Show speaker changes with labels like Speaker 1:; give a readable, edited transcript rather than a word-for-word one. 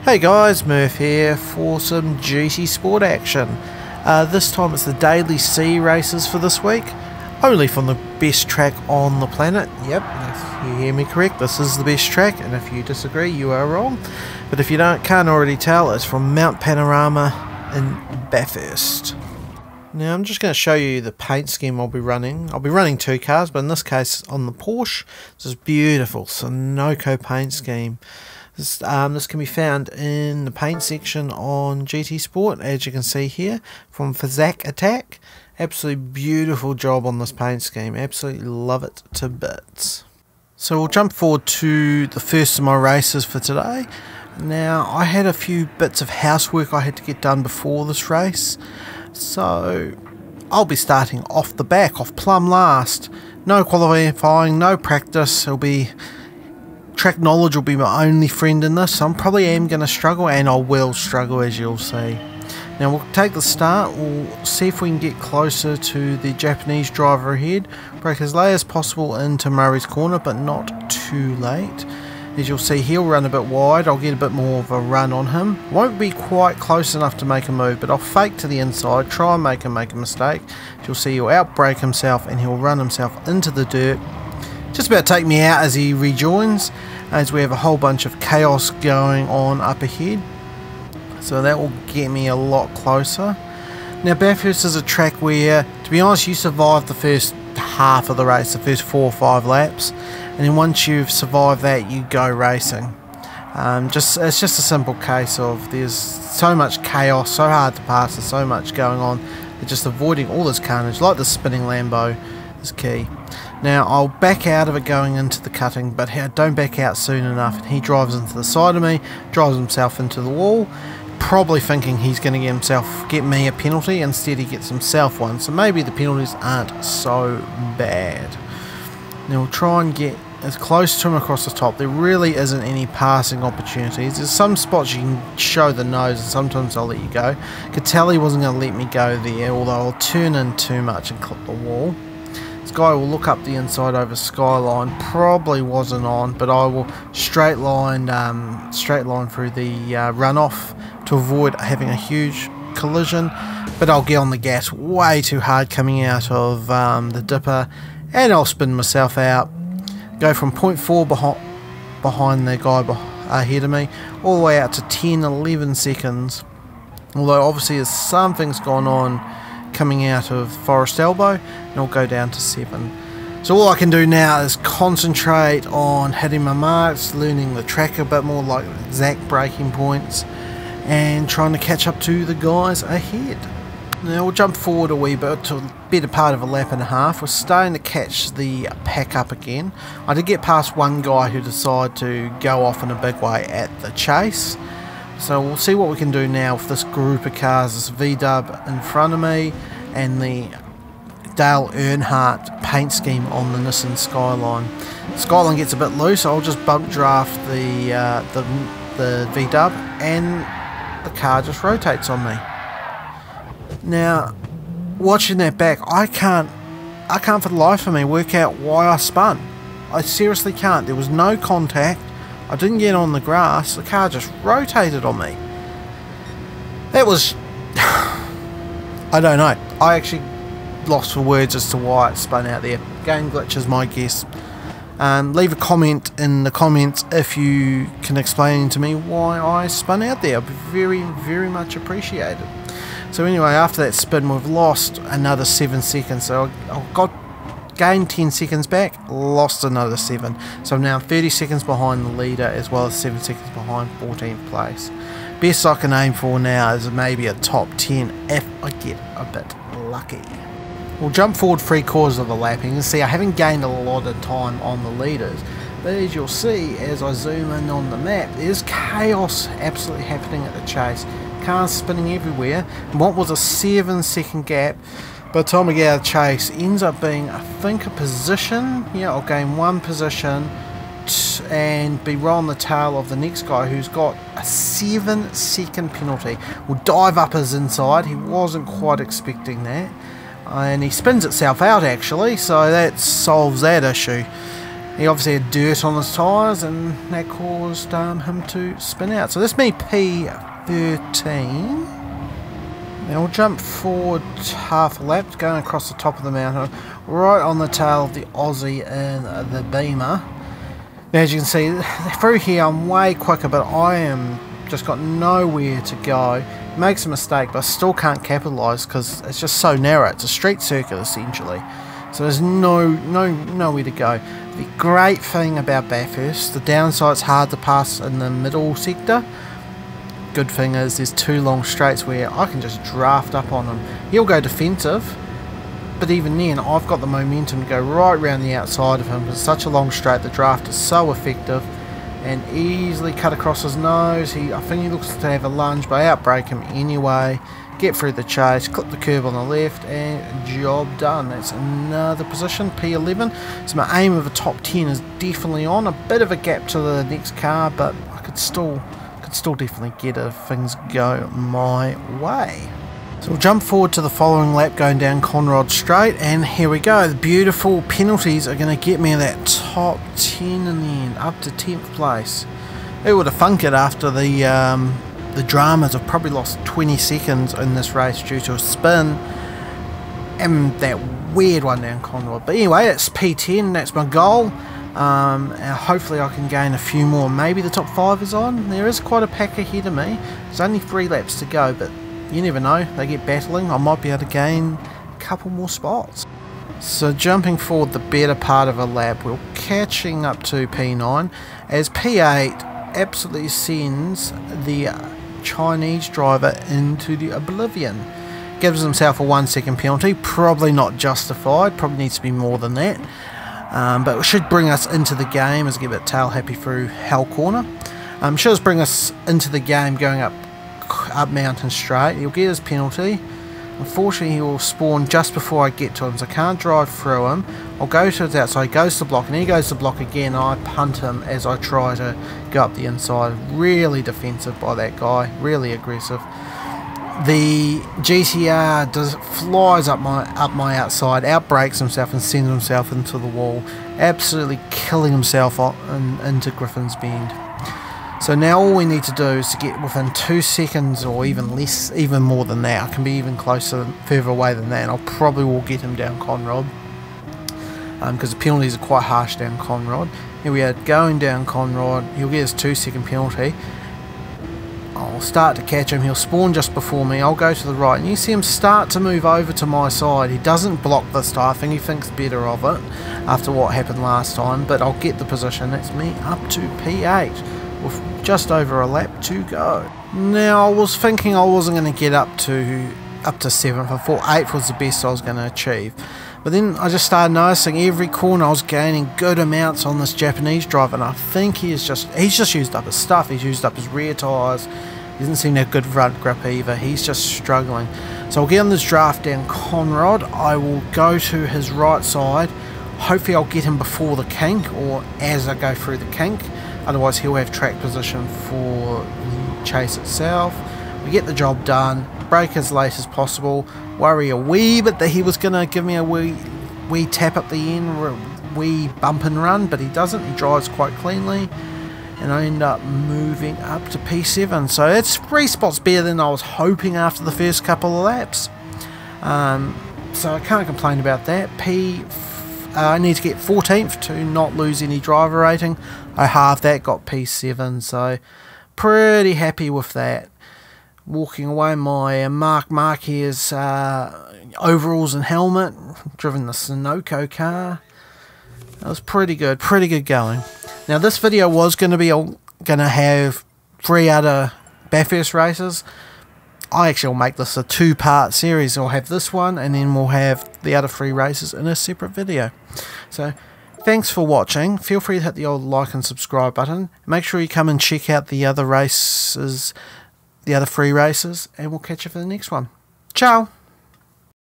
Speaker 1: Hey guys, Murph here for some GT Sport action. This time it's the daily C races for this week, only from the best track on the planet. Yep, if you hear me correct, this is the best track, and if you disagree, you are wrong. But if you can't already tell, it's from Mount Panorama in Bathurst. Now I'm just going to show you the paint scheme I'll be running. I'll be running two cars, but in this case on the Porsche. This is beautiful Sunoco paint scheme. This can be found in the paint section on GT Sport, as you can see here, from Fazak Attack. Absolutely beautiful job on this paint scheme. Absolutely love it to bits. So we'll jump forward to the first of my races for today. Now, I had a few bits of housework I had to get done before this race, so I'll be starting off plumb last. No qualifying, no practice. Track knowledge will be my only friend in this, so I probably am going to struggle, and I will struggle, as you'll see. Now we'll take the start, we'll see if we can get closer to the Japanese driver ahead, brake as late as possible into Murray's corner, but not too late. As you'll see, he'll run a bit wide, I'll get a bit more of a run on him. Won't be quite close enough to make a move, but I'll fake to the inside, try and make a mistake. As you'll see, he'll outbrake himself and he'll run himself into the dirt. Just about to take me out as he rejoins, as we have a whole bunch of chaos going on up ahead. So that will get me a lot closer. Now Bathurst is a track where, to be honest, you survive the first half of the race, the first 4 or 5 laps, and then once you've survived that, you go racing. It's just a simple case of there's so much chaos, so hard to pass, there's so much going on, that just avoiding all this carnage, like the spinning Lambo, is key. Now I'll back out of it going into the cutting, but I don't back out soon enough, and he drives into the side of me, drives himself into the wall, probably thinking he's going to get me a penalty. Instead he gets himself one, so maybe the penalties aren't so bad. Now we'll try and get as close to him across the top. There really isn't any passing opportunities. There's some spots you can show the nose, and sometimes I'll let you go. Catelli wasn't going to let me go there, although I'll turn in too much and clip the wall. This guy will look up the inside over Skyline, probably wasn't on, but I will straight line through the runoff to avoid having a huge collision, but I'll get on the gas way too hard coming out of the dipper, and I'll spin myself out, go from 0.4 behind the guy ahead of me, all the way out to 10-11 seconds, although obviously there's something's gone on coming out of Forest Elbow, and I'll go down to 7. So all I can do now is concentrate on hitting my marks, learning the track a bit more, like exact braking points, and trying to catch up to the guys ahead. Now we'll jump forward a wee bit to a better part of a lap and a half. We're starting to catch the pack up again. I did get past one guy who decided to go off in a big way at the chase. So we'll see what we can do now with this group of cars, this V-dub in front of me and the Dale Earnhardt paint scheme on the Nissan Skyline. Skyline gets a bit loose, I'll just bump draft the V-dub and the car just rotates on me. Now, watching that back, I can't for the life of me work out why I spun. I seriously can't. There was no contact. I didn't get on the grass, the car just rotated on me. That was... I don't know. I actually lost for words as to why it spun out there. Game glitch is my guess. Leave a comment in the comments if you can explain to me why I spun out there. I'd be very, very much appreciated. So anyway, after that spin, we've lost another 7 seconds. So I gained 10 seconds back, lost another 7. So I'm now 30 seconds behind the leader, as well as 7 seconds behind 14th place. Best I can aim for now is maybe a top 10 if I get a bit lucky. We'll jump forward 3/4 of a lap. You can see I haven't gained a lot of time on the leaders, but as you'll see as I zoom in on the map, there's chaos absolutely happening at the chase. Cars spinning everywhere, and what was a 7-second gap, by the time we get out of the chase, ends up being, I think, a position. Yeah, I'll gain 1 position and be right on the tail of the next guy who's got a 7-second penalty. We'll dive up his inside. He wasn't quite expecting that, and he spins itself out actually, so that solves that issue. He obviously had dirt on his tyres, and that caused him to spin out. So this me P13. Now we'll jump forward half a lap, going across the top of the mountain, right on the tail of the Aussie in the Beamer. Now as you can see, through here I'm way quicker, but I am just got nowhere to go. Makes a mistake, but I still can't capitalise because it's just so narrow. It's a street circuit essentially, so there's nowhere to go. The great thing about Bathurst, the downside, it's hard to pass in the middle sector. Good thing is there's two long straights where I can just draft up on him. He'll go defensive, but even then I've got the momentum to go right around the outside of him. It's such a long straight, the draft is so effective, and easily cut across his nose. I think he looks to have a lunge, but I outbrake him anyway. Get through the chase, clip the curb on the left, and job done. That's another position, P11. So my aim of a top 10 is definitely on. A bit of a gap to the next car, but I could still definitely get it if things go my way. So we'll jump forward to the following lap, going down Conrod Straight, and here we go. The beautiful penalties are going to get me that top 10 in the end, up to 10th place. Who would have thunk it after the dramas? I've probably lost 20 seconds in this race due to a spin and that weird one down Conrod. But anyway, it's P10, that's my goal. Hopefully I can gain a few more. Maybe the top 5 is on. There is quite a pack ahead of me. There's only 3 laps to go, but you never know, they get battling. I might be able to gain a couple more spots. So jumping forward the better part of a lap, we're catching up to P9 as P8 absolutely sends the Chinese driver into the oblivion. Gives himself a 1 second penalty, probably not justified, probably needs to be more than that. But it should bring us into the game as I get a bit tail happy through Hell Corner. Should bring us into the game going up Mountain Straight. He'll get his penalty. Unfortunately he will spawn just before I get to him, so I can't drive through him. I'll go to his outside, he goes to the block, and he goes to the block again. I punt him as I try to go up the inside. Really defensive by that guy, really aggressive. The GTR flies up my outside, outbrakes himself and sends himself into the wall, absolutely killing himself into Griffin's Bend. So now all we need to do is to get within 2 seconds or even less, even more than that. I can be even closer, further away than that, and I'll probably will get him down Conrod. Because the penalties are quite harsh down Conrod. Here we are going down Conrod. He'll get his 2 second penalty. I'll start to catch him. He'll spawn just before me. I'll go to the right, and you see him start to move over to my side. He doesn't block this time. I think he thinks better of it after what happened last time, but I'll get the position. That's me up to P8 with just over a lap to go. Now I was thinking I wasn't going to get up to 7th. I thought 8th was the best I was going to achieve. But then I just started noticing every corner I was gaining good amounts on this Japanese driver, and I think he's just used up his stuff. He's used up his rear tyres. He doesn't seem to have good front grip either. He's just struggling. So I'll get on this draft down Conrod. I will go to his right side. Hopefully I'll get him before the kink or as I go through the kink. Otherwise he'll have track position for the chase itself. We get the job done. Brake as late as possible. Worry a wee bit that he was going to give me a wee tap up the end, wee bump and run, but he doesn't. He drives quite cleanly, and I end up moving up to P7. So it's 3 spots better than I was hoping after the first couple of laps. So I can't complain about that. I need to get 14th to not lose any driver rating. I halved that, got P7, so pretty happy with that. Walking away my Mark Marquez overalls and helmet, driven the Sunoco car. That was pretty good going. Now this video was going to have 3 other Bathurst races. I actually will make this a 2-part series. I'll have this one, and then we'll have the other 3 races in a separate video. So thanks for watching. Feel free to hit the old like and subscribe button. Make sure you come and check out the other races, the other 3 races, and we'll catch you for the next one. Ciao!